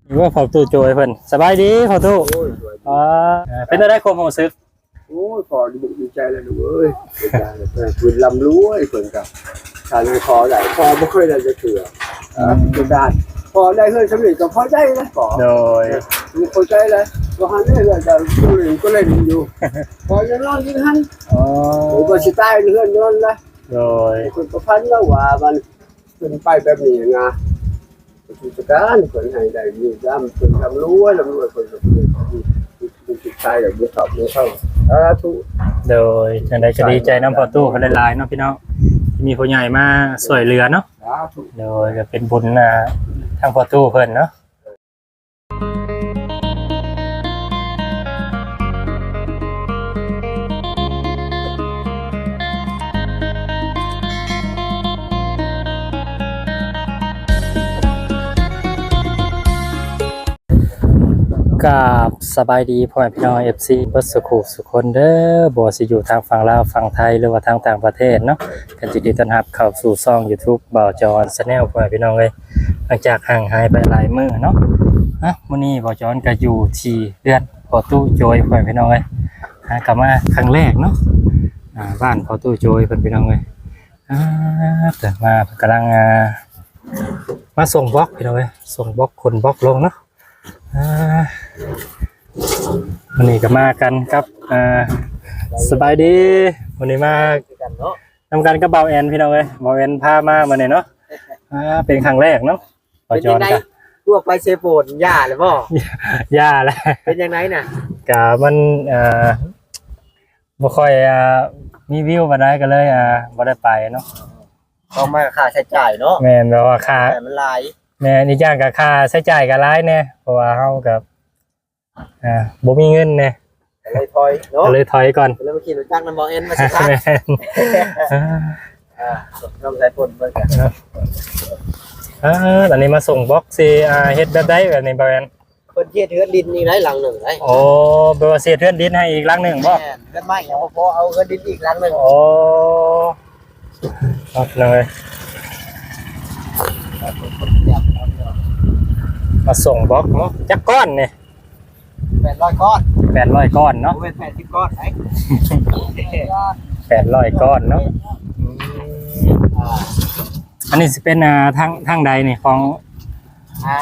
อยู่ว่าเผาตู้โจยเพิ่นสบายดีเผาตู้อ๋อเป็นได้ความรู้สึกโอ้ยพอดีใจเลยลูกเอ้ยดีใจเลยคุณลำรู้ไอ้คนกับการพอได้พอไม่เคยได้จะเถื่อกระดาษพอได้เฮือนสำเร็จก็พอใจนะพอโดยมีพอใจเลยก็หันได้เลยแต่ก็เล่นอยู่พอจะนอนยิ่งหันอ๋อผมก็สิตายเฮือนนอนนะโดยคุณประพันธ์แล้วว่ามันเป็นไปแบบนี้นะกิจการคนให้ได้มีจำคนทำรู้ว่าคนก็มีจิตใจแบบมีสอบมีเข้าทุกโดยจังใดก็ดีใจน้ำพอตู้เพิ่นหลายๆเนาะพี่น้องที่มีผู้ใหญ่มาช่วยเหลือเนาะโดยก็เป็นบุญทางพอตู้เพิ่นเนาะกับสบายดีพ่อแม่พี่น้อง FC เบิดสุขุสุขคนเด้อบ่สิอยู่ทางฝั่งลาวฝั่งไทยหรือว่าทางต่างประเทศเนาะกันยินดีต้อนรับเข้าสู่ช่อง YouTube บ่าวจอน Channel พ่อแม่พี่น้องเอ้ยหลังจากห่างหายไปหลายมื้อเนาะมื้อนี้บ่าวจอนก็อยู่ที่เรือนพ่อตู้โจยพ่อแม่พี่น้องเอ้ยกลับมาครั้งแรกเนาะบ้านพ่อตู้โจยเพิ่นพี่น้องเอ้ยแต่มาเพิ่นกำลังมาส่งบล็อกพี่น้องเอ้ยส่งบล็อกคนบล็อกลงเนาะวันนี้ก็มากันครับสบายดีวันนี้มาทำกันกับเบาแอนพี่น้องเอ้ยเบาแอนพามาเนี่ยเนาะเป็นครั้งแรกเนาะเป็นยังไงลวกไปเซโปนหญ้าหรือเปล่าหญ้าแหละเป็นยังไงน่ะกะมันบ่ค่อยมีวิวมาได้ก็เลยบ่ได้ไปเนาะต้องมาค่าใช้จ่ายเนาะแม่นแบบว่าค่ามันหลายแม่นี่จ้างกับค่าใช้จ่ายกับรายแน่เพราะว่าเฮากับบ่มีเงินแน่เลยถอยเนาะเลยถอยก่อนแล้วมาขี่รถจักรนำบ่เอ็นมาสิครับน้องสายฝนเบิ่งกันตอนนี้มาส่งบ็อกซี่เฮ็ดแบบใดแบบนี้บ่แม่นเพิ่นเฮ็ดเฮือนดินนี่หลายหลังนึงได้โอ้แปลว่าเฮ็ดเฮือนดินให้อีกหลังนึงบ่เฮือนไม้ยังบ่พอเอาเฮือนดินอีกหลังนึงโอ้ครับเลยมาส่งบล็อกเนาะจักก้อนนี่800ก้อน800ก้อนเนาะเป็น80ก้อนไหน800ก้อนเนาะอันนี้สิเป็นทางใดนี่ของ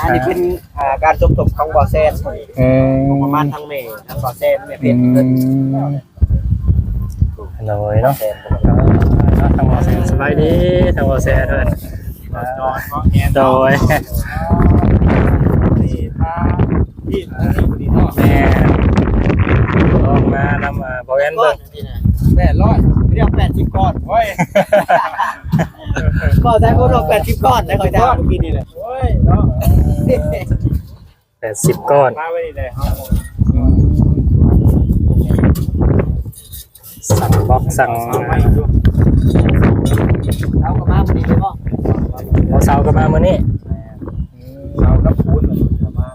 อันนี้เป็นการสมทบของบ่อแซนประมาณทางเมย์ทางบ่อแซนเนี่ยเป็นเลยเนาะทางบ่อแซนสบายดีทางบ่อแซนด้วยโดยแม่ลองมานำบ่แอนเบิ่ง800ไม่ได้80ก้อนโอ้ยบ่ได้บ่ต้อง80ก้อนได้ค่อยได้เมื่อกี้นี่แหละโอ้ยเนาะ80ก้อนมาไว้นี่เลยสั่งบล็อกสั่งเอาก็มามื้อนี้เลยบ่เสาก็มามื้อนี้เสากับปูนมา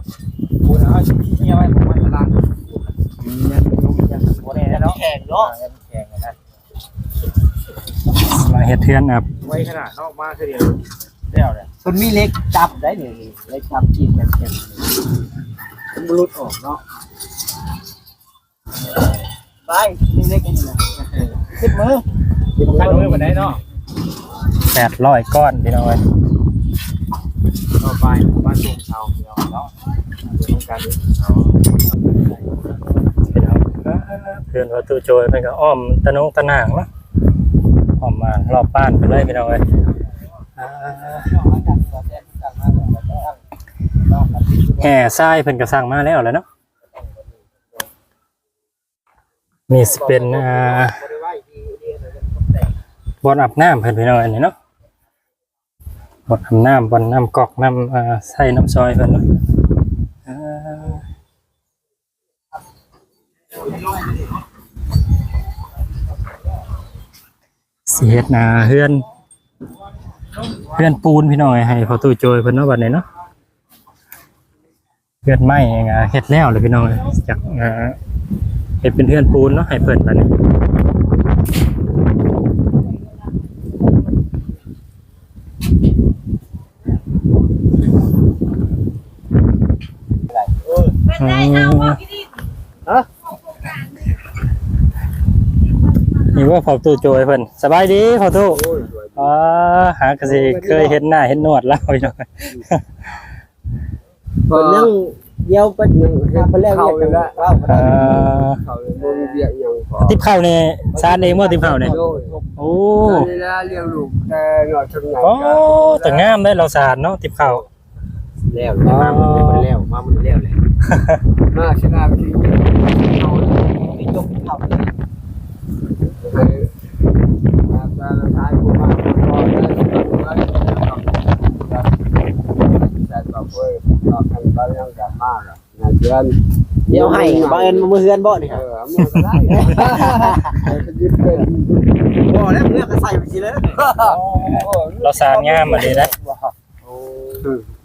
ปูนเอาเฮียไว้ของมันตารางบ่ได้เนาะแข็งเนาะแข็งนะมาเฮ็ดเทือนครับไว้ขนาดนอกมาคือเดียวแล้วเนี่ยมันมีเล็กจับได้นี่เล็กจับกินแบบเต็มมันบลุดออกเนาะไปมีเล็กอันนี้นะคิดมือคันมือมาได้เนาะ800ก้อนพี่น้องเอ้ยต่อไปบ้านทรงเชาพี่น้องเนาะต้องการดูเพื่อนว่าตู้โจยเพิ่นก็อ้อมตะนงตะนางเนาะอ้อมมารอบบ้านไปเลยพี่น้องเอ้ยแห่ทรายเพิ่นก็สร้างมาแล้วแหละเนาะนี่สิเป็นบ่อนอาบน้ำเพิ่นพี่น้องอันนี้เนาะบ่อนอาบน้ำบ่อนน้ำก๊อกน้ำใส่น้ำซอยเพิ่นเนาะสิเฮ็ดเฮือนปูนพี่น้องให้พอตู้โจยเพิ่นเนาะบัดนี้เนาะเฮือนไม้เฮ็ดแล้วเลยพี่น้องจากเฮ็ดเป็นเฮือนปูนเนาะให้เพิ่นบัดนี้ นี่ว่าเผาตู้โจยเพิ่นสบายดีเผาตู้อ๋อหากะสิเคยเห็นหน้าเห็นหนวดแล้วพี่น้อง เพิ่นยังเดียวไปเพิ่นแล้วเรียกกันว่าเว้าก็ได้ เขาเลยบ่มีเวียกหยังพอ ติบข้าวนี่ซานเองบ่ติบข้าวนี่ โดย โอ้ นี่นะเลี้ยงลูกแต่หน่อยถึงไหน โอ้แต่งามได้เราสานเนาะติบข้าว แล้วมามันแล้วมามันแล้วเลย มาชนะที่ เอาไปจบเข้า ให้มาตาท้ายผู้มาพอได้แต่ก็เพิ่นก็กันไปยังกันมากอ่ะนะเดือน เดี๋ยวให้บ่เอิ้นมือเฮือนบ่นี่ มือก็ได้จะยึดเป็น บ่แล้วเลือกก็ใส่ไปสิเลย เราสานงามมาดีนะ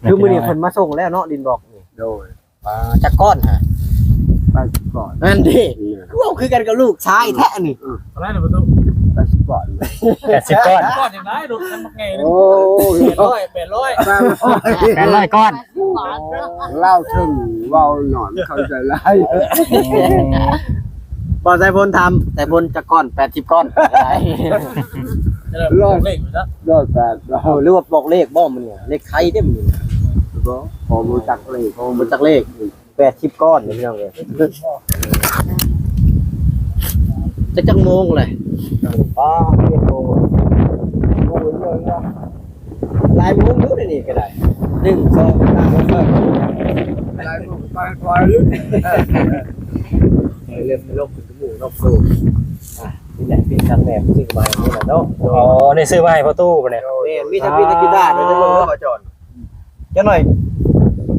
คือมื้อนี้เพิ่นมาส่งแล้วเนาะดินบอกนี่ โดย จักก้อนฮะ ไปก่อน นั่นดิเว้าคือกันกับลูกชายแท้นี่ อะไรนะประตู ไปก่อน 80ก้อน ก้อนอย่างไรรถมันมักไงนะ โอ้ย 800 800ก้อน เล่าถึงเว้าหนอนเข้าใจไร บ่ใส่พลทำแต่พลจักก้อน80ก้อน รอดเลขอยู่แล้ว ยอด8เรา โอ้หรือว่าบอกเลขบ่มันเนี่ยเลขไทยเด้มันนี่ ก็พอรู้จักเลย โอ้มันจักเลข80ก้อนนี่พี่น้องเอ้ยจักโมงเลยป้าเรียนโมง โอ้ยเยอะนะ หลายโมงอยู่นี่ก็ได้1 2 3 อะไรก็ไปปล่อยลึก 4เริ่มลบถึงหมู่นอกสู่นี่แหละเป็นการแบบซึ่งมาอย่างนี้แหละเนาะ อ๋อนี่ซื้อมาให้พ่อตู้ปะเนี่ย แม่มีทั้งพี่ทั้งกีตาร์เดี๋ยวจะเบิ่งเด้อบ่จอนจังหน่อย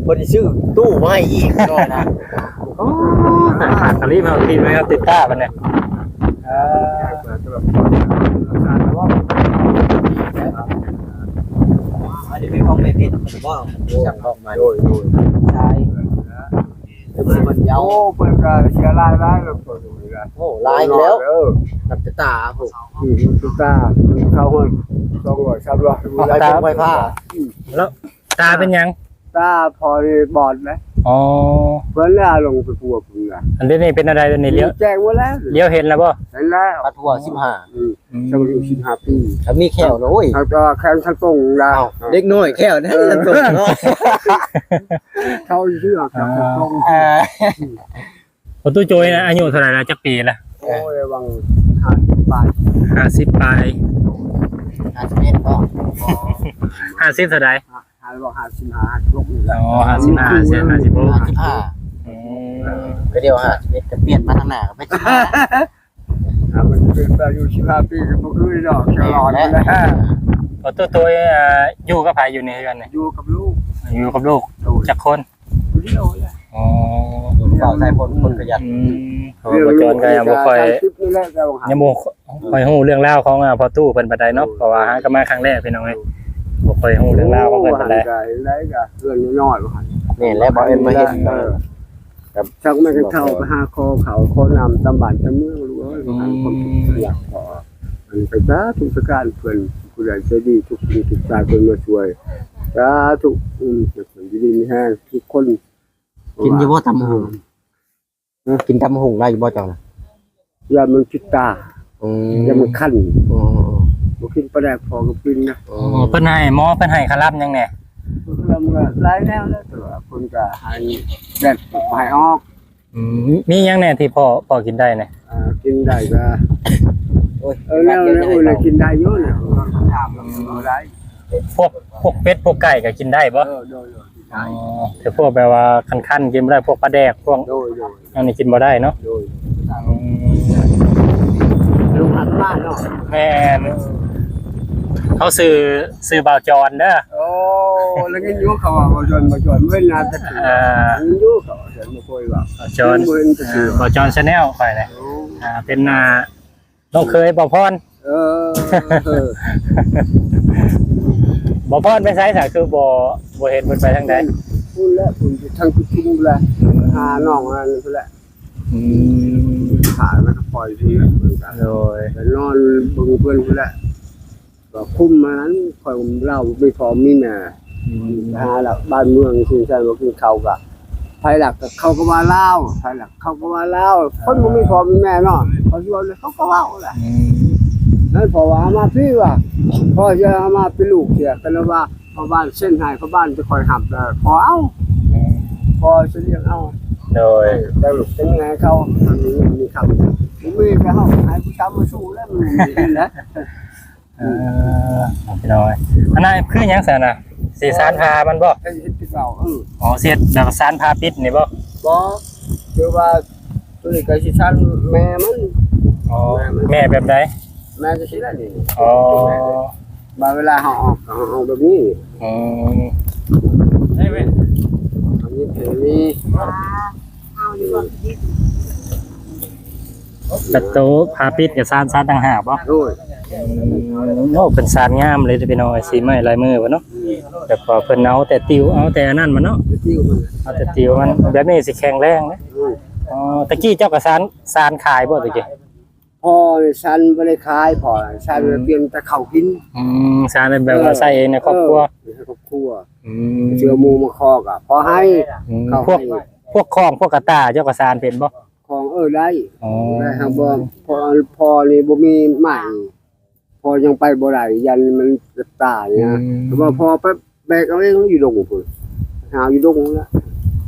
เพิ่นสิซื้อตู้มาให้อีกเนาะนะ ขาดคารีมาเอาทีมไหมครับติดต้าปะเนี่ย อันนี้เป็นของแม่เพชรผมว่าสั่งบอกมา โดย ใช่คือมันยาว โอ้เปิดการเชียร์ไล่ไล่เราเปิดดูเลย โอ้ลายแล้วกับตาผม ตุ๊กตาเข้าห้อง200 300 ไฟฟ้าไฟฟ้า แล้วตาเป็นยัง ตาพอดีบอดไหม อ๋อ เพิ่นแล้วลงไปปัวผมนะ อันนี้เป็นอะไรตัวนี้เลี้ยว แจ้งว่าแล้ว เลี้ยวเห็นแล้วป่ะ เห็นแล้ว ปัดหัว15 จะอยู่15 ปี ถ้ามีแขวนะโอ้ย แล้วก็แข่งทั้งตรงดาว เด็กน้อยแขวนะตกเนาะ เขาเชื่อกับตรง พ่อตู้โจยนะอายุเท่าไหร่แล้วจักปีละ โอ้ยวัง50 บาท 50ปลาย 50เมตรบ่ 50เท่าไหร่ หาบอก55ลงนี่แหละ อ๋อ55เสีย56 55ก็เดียว50เมตรจะเปลี่ยนมาทางหน้าก็ไป15 มันเป็นไปอยู่15 ปีก็บ่คือดอกฉลอดแล้ว พ่อตู้โจยอยู่กับไผอยู่นี่กันเนี่ย อยู่กับลูก อยู่กับลูกจักคน เดียวเลย อ๋อ เฝ้าใส่คนประหยัด โอ้บ่จอนก็ยังบ่ค่อย คลิปนี่แหละแต่ว่าหา ยังบ่ค่อยฮู้เรื่องราวของพ่อตู้เพิ่นปานใดเนาะเพราะว่าหาก็มาครั้งแรกพี่น้องเอ้ยบ่ค่อยฮู้เรื่องราวของเพิ่นปานใด ได้ก็เรื่องน้อยๆว่าหั่น นี่แหละบ่เอ็นมาเฮ็ด ชักไม่กันเท่าไปหาคอเขาโคนำตำบานตำเมืองรู้ว่าทางคนอยากขอมันไปจ้าทุกสการเพื่อนผู้ใหญ่ใจดีทุกทีทุกตาคนมาช่วยจ้าทุกคนดีๆมีแห้งทุกคน กินอยู่บ่ตำหุงกินตำหุงได้อยู่บ่เจ้าน่ะ อย่ามันพิดตาอย่ามันขั้น อ๋อ บ่กินปลาแดกพอกับกินนะ อ๋อ เพิ่นให้หมอเพิ่นให้คารับยังแน่ เราเมื่อหลายแล้วตัวคนก็ให้แดดหายออก มียังแน่ที่พ่อกินได้เนี่ย กินได้ก็ โอ้ย แล้วกินได้เยอะเนี่ยถามเราได้ พวกเป็ดพวกไก่ก็กินได้บ่ โดย อ๋อแต่พวกแบบว่าคันๆกินบ่ได้พวกปลาแดกพวก โดย อันนี้กินบ่ได้เนาะ ลุงหันบ้านเนาะ แม่นเขาซื้อบ่าวจรเด้อ โอ้แล้วกินยุ่เขาอ่ะมาจนเมื่อนานตะกี้กินยุ่เขาเห็นมาคุยว่า บ่าวจรบ่าวจร Channel ไปเลยเป็นน้องเคยบ่าวพร บ่พรไปไสซะคือบ่เห็นเพิ่นไปทางใด พูดแล้วคุณทางคุณชุ่มแล้วหาน้องนั่นพุ่นแหละขาแล้วก็ปล่อยทีเหมือนกัน โดย ไปนอนเบิ่งเพิ่นพุ่นแหละก็คุ้มมานั้นคอยเล่าไม่พอมีแม่หาละบ้านเมืองสินใจว่ากินข้าวก็ ภายหลักเขาก็ว่าเล่าภายหลักเขาก็ว่าเล่าคนบ่มีพ่อมีแม่เนาะเขาสิว่าเลยเขาก็เว้าแหละนั่นพอว่ามาพี่ว่าพ่อจะมาเป็นลูกเสียกันแล้วว่าพ่อบ้านเส้นให้พ่อบ้านจะคอยหับแล้วพอเอาพอจะเลี้ยงเอา โดย แต่ลูกเป็นไงเขาทำนี้มีคำผมมีไปเฮาให้ผู้ชายมาสู้แล้วมันมีแล้ว พี่น้อยอันนั้นคือหยังซั่นน่ะสิสานพามันบ่ ไอ้เฮ็ดที่เราอ๋อเสียดแบบสานพาปิดนี่บ่ บ่คือว่าตัวนี้ก็สิชันแม่มัน อ๋อแม่แบบใด แม่จะสิได้นี่ อ๋อบ างเวลาเฮาออกก็เฮาเอาแบบนี้ อืม ได้ไหม อันนี้เป็นนี่ ประตูพาปิดกับสานต่างหากบ่ โอ้ย โอ้เป็นสานงามเลยพี่น้อยสีไม้ลายมือบ่เนาะแต่พอเพิ่นเอาแต่ติวเอาแต่อันนั้นมาเนาะ จะติ้วมัน เอาแต่ติวมันแบบนี้สิแข็งแรงนะอ๋อตะกี้เจ้าก็สานขายบ่ตะกี้ พอชันบ่ได้ขายพอชันเปลี่ยนแต่ข้าวกิน สานแบบว่าใส่เองในครอบครัว ครอบครัว อื เชื่อหมูมาคอกอ่ะพอให้ เข้า พวก ให้ พวกคองพวกกระตาเจ้าก็สานเป็นบ่ ของได้ อ๋อ ได้ครับบ่พอนี่บ่มีใหม่พอยังไปบ่ได้ยันมันจะตายนะแต่ว่าพอไปแบกเอาเองอยู่ดงพุ่นหาอยู่ดงแล้ว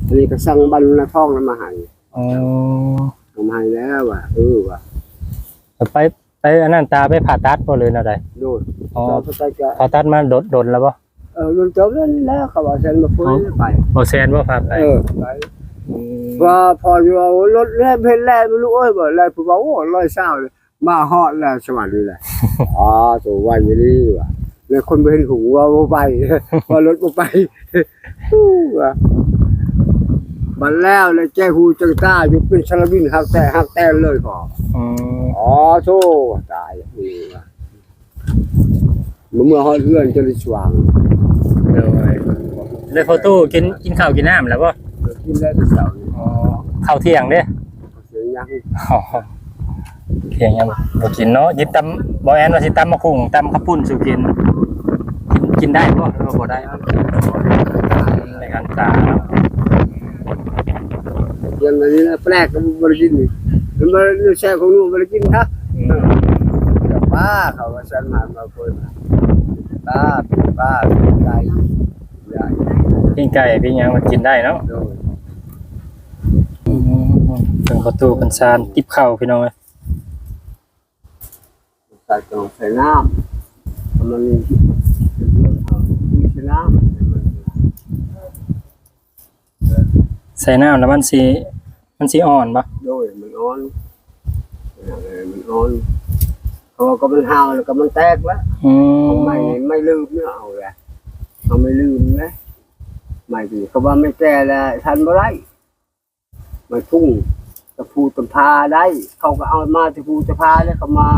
อันนี้ก็สั่งบันละท้องแล้วมาให้ อ๋อ เอามาให้แล้วว่ะว่ะ ไปอันนั้นตาไปผ่าตัดบ่เลยเนาะใด โดด อ๋อ เราไปจะ ผ่าตัดมาโดนแล้วบ่ รถจบแล้วเขาว่าฉันมาฟื้นไป บ่แซนบ่ผ่าไป ไปว่าพออยู่เอารถแล่เพลแล่ไม่รู้บ่แล่ผู้ว่าโอ้120เลยมาฮอดแล้วสวรรค์นี่แหละอ๋อตัวไว้อยู่นี่ว่ะแล้วคนบ่เห็นหูว่าบ่ไปว่ารถบ่ไปว่ะบัดแล้วเลยแจ้หูจังตาอยู่เป็นชลวินฮักแต่เลยพออ๋อโธ่ตายนี่ว่ะเมื่อฮอดเฮือนจนสว่าง เลยพอตู้กินข้าวกินน้ำแล้วบ่ กินได้แต่เช้านี่ อ๋อข้าวเที่ยงเด้ เสียงยัง อ๋อเที่ยงยังบ่กินเนาะยิบตำบ่แอนว่าสิตำมะคุ่งตำข้าวปุ้นสู่กินได้บ่หรือว่าบ่ได้ในการตาเนาะ ยังอันนี้นะแปลกก็บ่ได้กินนี่มันบ่ได้แซ่ของนู้นบ่ได้กินครับกับป้าเขาว่าฉันมาเพิ่นป้าไก่ใหญ่ ปิ้งไก่ปิ้งหยังมันกินได้เนาะ โดย เป็นประตูเป็นซานติบเข้าพี่น้องเอ้ย ใส่ต้องใส่น้ำมันมีใส่น้ำ ใส่น้ำแล้วมันสิอ่อนบ่ โดยมันอ่อนเขาก็มันห่าวแล้วก็มันแตกแล้ว ไม่ลืมเนี่ยเอาแหละเขาไม่ลืมนะไม่ดีเขาว่าไม่แก่แล้วทันบ่ได้ไม่พุ่งตะพูตะพาได้ เขาก็เอามาตะพูตะพาแล้วเขามา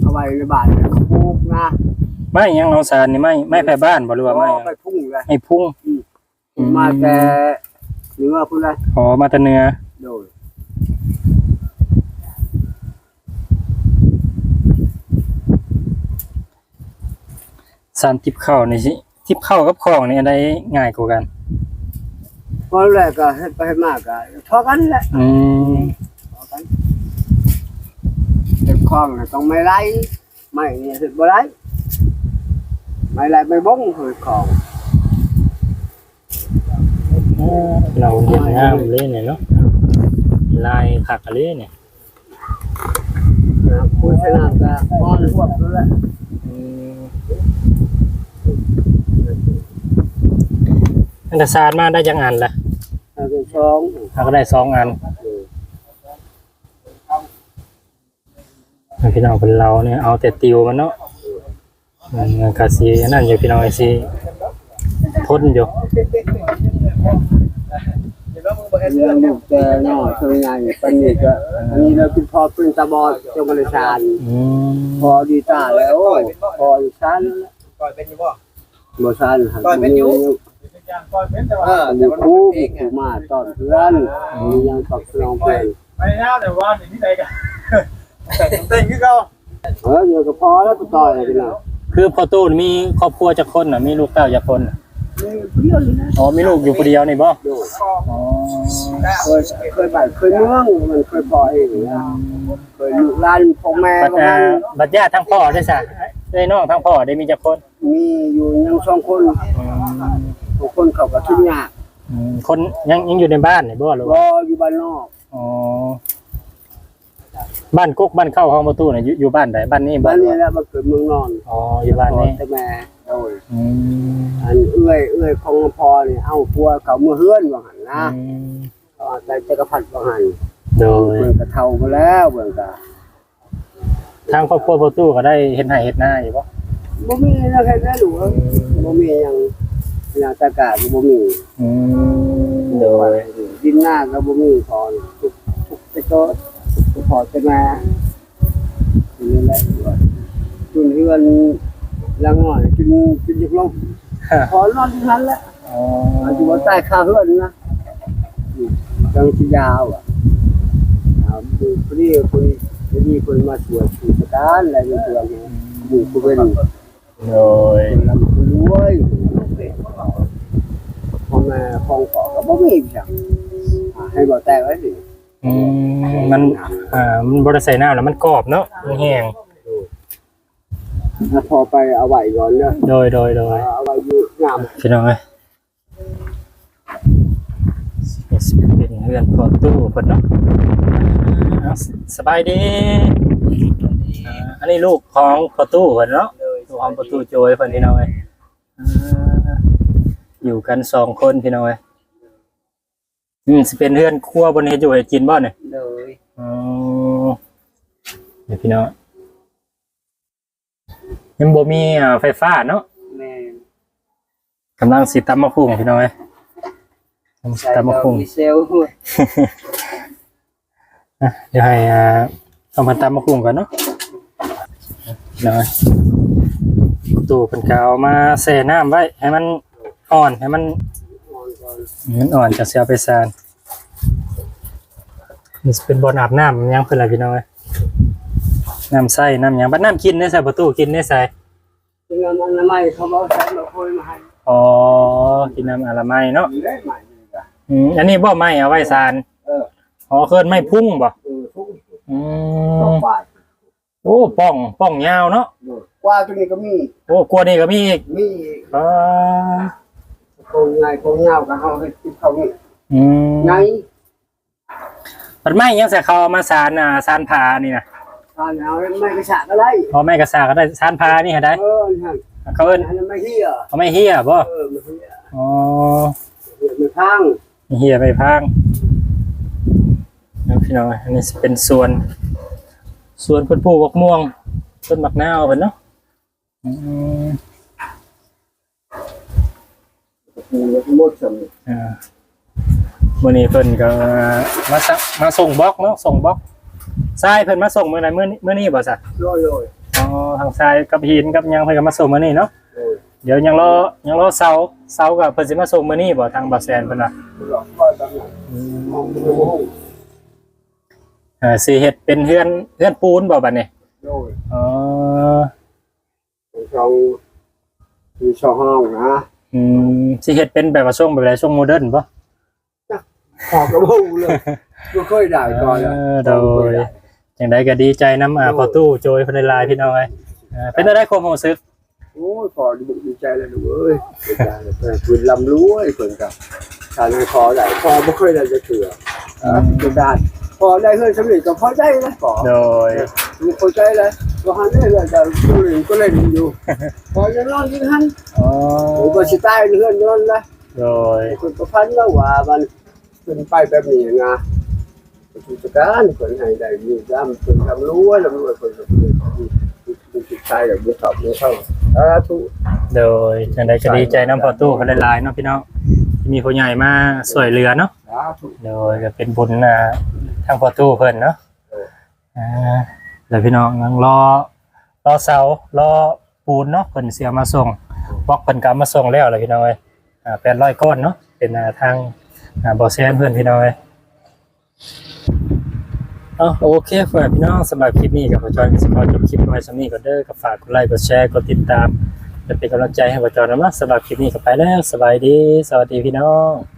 เอาไว้ในบ้านเขาปลูกนะ ไม้หยังเอาสารนี่ไม้ไผบ้านบ่หรือว่าไม้ ไม่พุ่งเลย ไม้พุ่ง มาแต่เนื้อพุ่นเลย อ๋อมาแต่เนื้อ โดย สารติบเข้านี่สิติบเข้ากับของนี่อันใดง่ายกว่ากัน พอแรกก็เฮ็ดไปมากก็ทอกันแหละทอกันเฮ็ดคล้องต้องไม่ไล่ไม่เนี่ยเฮ็ดบ่ได้ไม่ไล่ไม่บ้งเฮ็ดของ เราเห็นงามเลยเนี่ยเนาะลายคักอะเลยเนี่ย คุยชนะก็อ่อนพวกนั่นแหละ อันตรสารมาได้จังอันล่ะ เอาไปช่อง เราก็ได้2อันพี่น้องเป็นเราเนี่ยเอาแต่ติวมันเนาะมันก็สิอันนั้นอยู่พี่น้องสิทนอยู่ เรื่องลูกแต่เนาะช่วยงานปานนี้ก็อันนี้เราเป็นพอเป็นตาบอดจังบ่ได้ชานพอดีตาแล้วพอดีชาน ก่อนเป็นอยู่บ่ บ่ชานหัน ก่อนเป็นอยู่ ก่อนเป็นแต่ว่า อันนี้ครูมาตอนเพื่อนมียังตอบสนองเพิ่น ไปแล้วแต่ว่านี่ใดกันเต้นคือเก่า เดี๋ยวก็พอแล้วก็ต่อยพี่น้อง คือพอตู้มีครอบครัวจักคนน่ะมีลูกเต้าจักคนน่ะ ผู้เดียวนี่นะ อ๋อมีลูกอยู่คนเดียวนี่บ่ โดย อ๋อ เคยบ้านเคยเมืองมันเคยปล่อยเองนะเคยลูกหลานพ่อแม่ บัด ก็มัน บัดญาติทั้งพ่อได้ซะได้น้องทั้งพ่อได้มีจักคน มีอยู่ยัง2 คนทุกคนเขาก็ทุกข์ยาก คนยังอยู่ในบ้านนี่บ่หรือ ร ว่า ออยู่บ้านนอก อ๋อบ้านกุ๊กบ้านเข้าห้องประตูน่ะอยู่บ้านใดบ้านนี้บ่ บ้านนี้แหละมาเกิดเมืองนอน อ๋ออยู่บ้านนี้ แต่แม่โดย อืม อันเอื้อยของพ่อนี่เอาครัวเขาเมื่อเฮือนว่าหั่นนะ แต่จักรพรรดิว่าหั่น โดย เบิ่งก็เฒ่ามาแล้วเบิ่งก็ ทางครอบครัวประตูก็ได้เฮ็ดไร่เฮ็ดนาอยู่บ่ บ่มีนะแค่นั้นหนูบ่มีหยังตะกาก็บ่มี อืมโดย ดินหน้าก็บ่มีพอทุกไปโตพอจะมานี่แหละจนเฮือนละง่อยจนยึกลงพอนอนที่นั้นแหละ อ๋อ อยู่บนใต้คาเฮือนนะจังสิยาวอ่ะดูพอดีคนมาสวดสุสานอะไรในเมืองอยู่กูเป็น โดย ลำรวยพ่อแม่คองขอก็บ่มีจังให้บ่แตกไว้ดิ มันมันบ่ได้ใส่น้ำแล้วมันกรอบเนาะมันแห้ง ถ้าพอไปเอาไว้ก่อนเด้อ โดยเอาไว้อยู่งาม พี่น้องเอ้ยเป็นเฮือนพอตู้เพิ่นเนาะสบายดีอันนี้ลูกของพอตู้เพิ่นเนาะลูกของพอตู้โจยเพิ่นพี่น้องเอ้ยอยู่กัน2คนพี่น้องเอ้ยสิเป็นเฮือนครัวบ่เฮ็ดอยู่ให้กินบ่เนี่ย เลย อ๋อนี่พี่น้องยังบ่มีไฟฟ้าเนาะ แม่ กำลังสิตำมะพุงพี่น้องเอ้ยตำมะพุง มีเซลล์ เดี๋ยวให้เอามาตำมะพุงกันเนาะเนาะตู้เพิ่นก็เอามาแช่น้ำไว้ให้มันอ่อนให้มันอ่อนจะเสียไปซานนี่เป็นบ่ออาบน้ำยังเพิ่นล่ะพี่น้องเอ้ยน้ำใส่น้ำหยังบัดน้ำกินได้ใส่ประตูกินได้ใส่ เป็นงานอนามัยเขาบอกใช้มาคุยมาให้ อ๋อกินน้ำอนามัยเนาะ ได้ใหม่นี่ก็ อันนี้บ่ไม้เอาไว้ซาน อ๋อเคินไม้พุ่งบ่ ทุก อื ต่อ ม ไป โอ้ป้องยาวเนาะ กว่าตัวนี้ก็มี โอ้กลัวนี่ก็มีอีก มี อ๋อ โคงใหญ่โคงยาวก็เฮาให้กินเขานี่ อืม ไง ปัดไม้ยังใส่เขาเอามาสานผานี่นะ ทานเอาไม่กระชากก็ได้ พอไม้กระสาก็ได้สานผานี่ได้ นั่น เขาเอิ้น อันนั้นไม่เหี้ย เขาไม่เฮียบ่ ไม่เหี้ย อ๋อ ไม่พัง ไม่เฮียไม่พังแล้วพี่น้องอันนี้สิเป็นสวนเพิ่นปลูกบักม่วงต้นบักนาวเพิ่นเนาะอืม หมดสม มื้อนี้เพิ่นก็มาส่งบล็อกเนาะส่งบล็อกทรายเพิ่นมาส่งมื้อไหนมื้อนี้บ่ซะ โรย อ๋อทางทรายกับหินกับหยังเพิ่นก็มาส่งมื้อนี้เนาะเดี๋ยวยังรอเสาก็เพิ่นสิมาส่งมื้อนี้บ่ทางบ่แซนเพิ่นน่ะ หลอกก็ตำหนักมองดู สิเฮ็ดเป็นเฮือนปูนบ่บัดนี้ โรย อ๋อ ช่องมีช่องห้องนะ สิเฮ็ดเป็นแบบว่าช่วงแบบใดช่วงโมเดิร์นบ่ ขอกระพูเลยไม่ค่อยได้ก่อน โดยจังไดก็ดีใจนำพอตู้โจยเพิ่นได้หลายพี่น้องเอ้ยเป็นได้ความรู้สึก โอ้ยพอดีใจเลยดูเอ้ยดีใจเลยคุณลำรวยคนกับทานคอได้พอไม่ค่อยได้จะเถื่อจะได้พอได้เฮ้ยสำเร็จก็พอใจแล้วพอ โดย มีพอใจแล้วก็หันได้เลยแต่ก็เล่นอยู่พอจะนอนที่หัน อ๋อ ผมก็สิตายเรื่อนนอนละ โดย คนประพันธ์แล้วว่ามันเป็นไปแบบนี้ไงผู้จัดการคนให้ได้มีจำคนทำรู้ว่าคนจะเป็นจิตใจแบบไม่ชอบไม่เข้าทุก โดยจังไดก็ดีใจนำพอตู้เพิ่นได้หลายเนาะพี่น้องที่มีผู้ใหญ่มาช่วยเหลือเนาะ โดยก็เป็นบุญทางพอตู้เพิ่นเนาะแล้วพี่น้องยังรอเสารอปูนเนาะเพิ่นเสียมาส่งบล็อกเพิ่นก็มาส่งแล้วล่ะพี่น้องเอ้ย800ก้อนเนาะเป็นทางบ่อแซนเพิ่นพี่น้องเอ้ยโอเคฝากพี่น้องสำหรับคลิปนี้กับพ่อจอยสิขอจบคลิปไว้สำนี้ก่อนเด้อก็ฝากกดไลค์กดแชร์กดติดตาม จะเป็นกำลังใจให้บ่จอนนะสำหรับคลิปนี้ก็ไปแล้วสบายดีสวัสดีพี่น้อง